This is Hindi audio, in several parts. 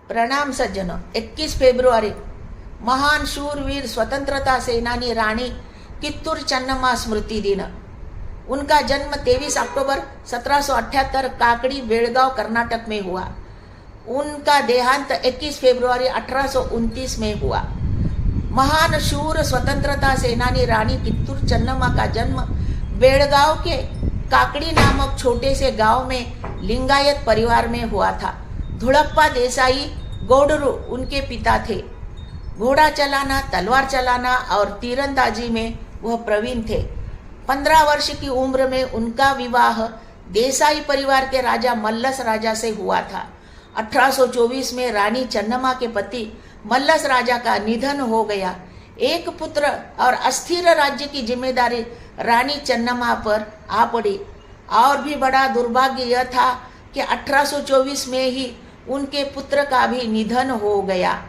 प्रणाम सज्जनों। 21 फरवरी महान शूरवीर स्वतंत्रता सेनानी रानी कित्तूर चन्नम्मा स्मृति दिन। उनका जन्म 23 अक्टूबर 1778 काकड़ी बेलगांव कर्नाटक में हुआ। उनका देहांत 21 फरवरी 1829 में हुआ। महान शूर स्वतंत्रता सेनानी रानी कित्तूर चन्नम्मा का जन्म बेलगांव के काकड़ी नामक छोटे से गांव में लिंगायत परिवार में हुआ था। धुड़प्पा देसाई गौडरू उनके पिता थे। घोड़ा चलाना, तलवार चलाना और तीरंदाजी में वह प्रवीण थे। 15 वर्ष की उम्र में उनका विवाह देसाई परिवार के राजा मल्लस राजा से हुआ था। 1824 में रानी चन्नम्मा के पति मल्लस राजा का निधन हो गया। एक पुत्र और अस्थिर राज्य की जिम्मेदारी रानी चन्नम्मा पर आ पड़ी। और भी बड़ा दुर्भाग्य यह था कि 1824 में ही उनके पुत्र का भी निधन हो गया।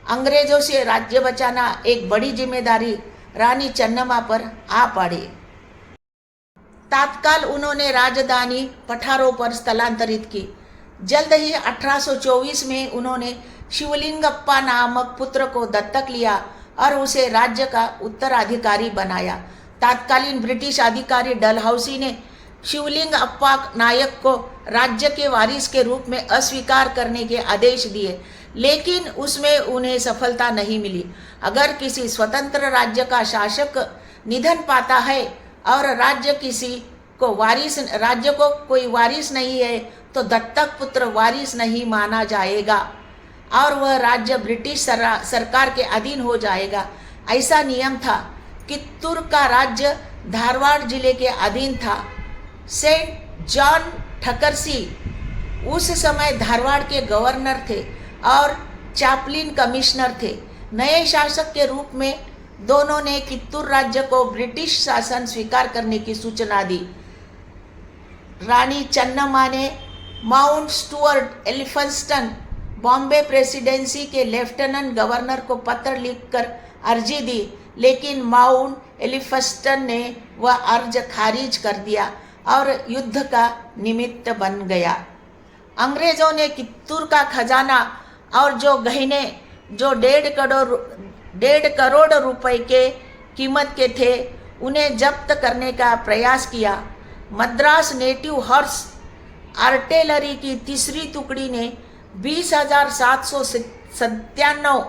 अंग्रेजों से राज्य बचाना एक बड़ी जिम्मेदारी रानी चन्नम्मा पर आ पड़ी। तत्काल उन्होंने राजधानी पठारों पर स्थलांतरित की। जल्द ही 1824 में उन्होंने शिवलिंगप्पा नामक पुत्र को दत्तक लिया और उसे राज्य का उत्तराधिकारी बनाया। तत्कालीन ब्रिटिश अधिकारी डलहौसी ने शिवलिंगप्पा नायक को राज्य के वारिस के रूप में अस्वीकार करने के आदेश दिए, लेकिन उसमें उन्हें सफलता नहीं मिली। अगर किसी स्वतंत्र राज्य का शासक निधन पाता है और राज्य को कोई वारिस नहीं है तो दत्तक पुत्र वारिस नहीं माना जाएगा और वह राज्य ब्रिटिश सरकार के अधीन हो जाएगा। ऐसा नियम था। कित्तूर का राज्य धारवाड़ जिले के अधीन था। सेंट जॉन ठकरसी उस समय धारवाड़ के गवर्नर थे और चैपलिन कमिश्नर थे। नए शासक के रूप में दोनों ने कित्तूर राज्य को ब्रिटिश शासन स्वीकार करने की सूचना दी। रानी चन्नम्मा ने mount Stuart Elphinstone Bombay presidency के लेफ्टिनेंट गवर्नर को पत्र लिखकर अर्जी दी, लेकिन माउंट एलिफिंस्टन ने वह अर्ज खारिज कर दिया और युद्ध का निमित्त बन गया। अंग्रेजों ने कित्तूर का खजाना और जो गहने जो 1.5 करोड़ रुपए के कीमत के थे उन्हें जब्त करने का प्रयास किया। मद्रास नेटिव हॉर्स आर्टिलरी की तीसरी टुकड़ी ने 20,797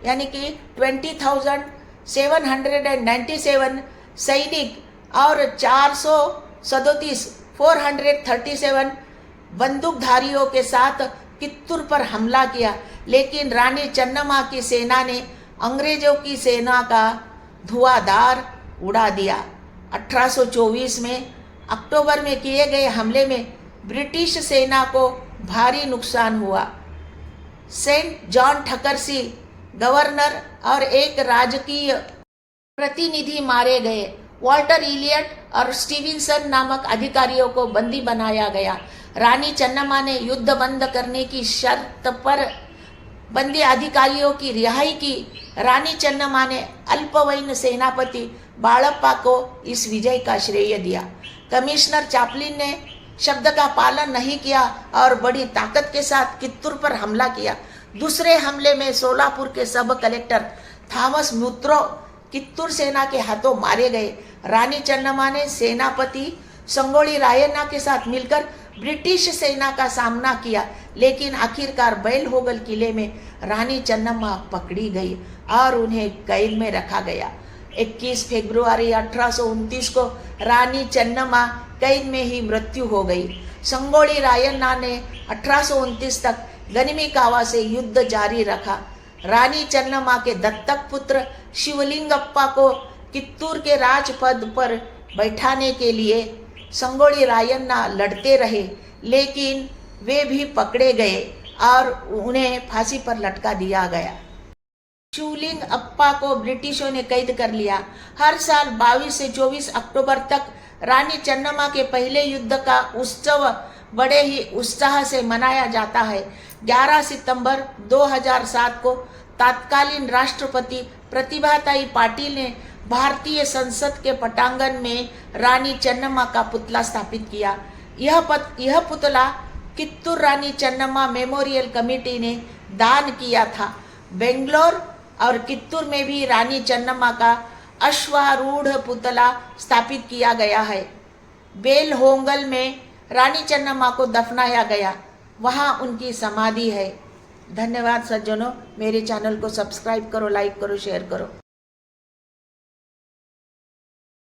यानी कि 20,797 सैनिक और 437 बंदूकधारियों के साथ कित्तूर पर हमला किया, लेकिन रानी चन्नम्मा की सेना ने अंग्रेजों की सेना का धुआंधार उड़ा दिया। 1824 में अक्टूबर में किए गए हमले में ब्रिटिश सेना को भारी नुकसान हुआ। सेंट जॉन ठकरसी गवर्नर और एक राजकीय प्रतिनिधि मारे गए। वॉल्टर इलियट और स्टीवेंसन नामक अधिकारियों को बंदी बनाया गया। रानी चन्नम्मा ने युद्ध बंद करने की शर्त पर बंदी अधिकारियों की रिहाई की। रानी चन्नम्मा ने अल्पवयीन सेनापति बाळप्पा को इस विजय का श्रेय दिया। कमिश्नर चैपलिन ने शब्द का पालन नहीं किया और बड़ी ताकत के साथ कित्तूर पर हमला किया। दूसरे हमले में सोलापुर के सब कलेक्टर थॉमस मुत्रो कित्तूर सेना के हाथों मारे गए। रानी चन्नम्मा ने सेनापति संगोली रायन्ना के साथ मिलकर ब्रिटिश सेना का सामना किया, लेकिन आखिरकार बैलहोगल किले में रानी चन्नम्मा पकड़ी गई और उन्हें कैद में रखा गया। 21 फरवरी 1829 को रानी चन्नम्मा कैद में ही मृत्यु हो गई। संगोली रायन्ना ने 1829 तक गनिमीकावा से युद्ध जारी रखा। रानी चन्नम्मा के दत्तक पुत्र शिवलिंगप्पा को कित्तूर के राजपद पर बैठाने के लिए संगोली रायन्ना लड़ते रहे, लेकिन वे भी पकड़े गए और उन्हें फांसी पर लटका दिया गया। शिवलिंगप्पा को ब्रिटिशों ने कैद कर लिया। हर साल 22 से 24 अक्टूबर तक रानी चन्नम्मा के पहले युद्ध का उत्सव बड़े ही उत्साह से मनाया जाता है। 11 सितंबर 2007 को तत्कालीन राष्ट्रपति प्रतिभाताई पाटिल ने भारतीय संसद के पटांगण में रानी चन्नम्मा का पुतला स्थापित किया। यह पुतला कित्तूर रानी चन्नम्मा मेमोरियल कमेटी ने दान किया था। बेंगलोर और कित्तूर में भी रानी चन्नम्मा का अश्वारूढ़ पुतला स्थापित किया गया है। बेलहोंगल में रानी चन्नम्मा को दफनाया गया, वहाँ उनकी समाधि है। धन्यवाद सज्जनों, मेरे चैनल को सब्सक्राइब करो, लाइक करो, शेयर करो।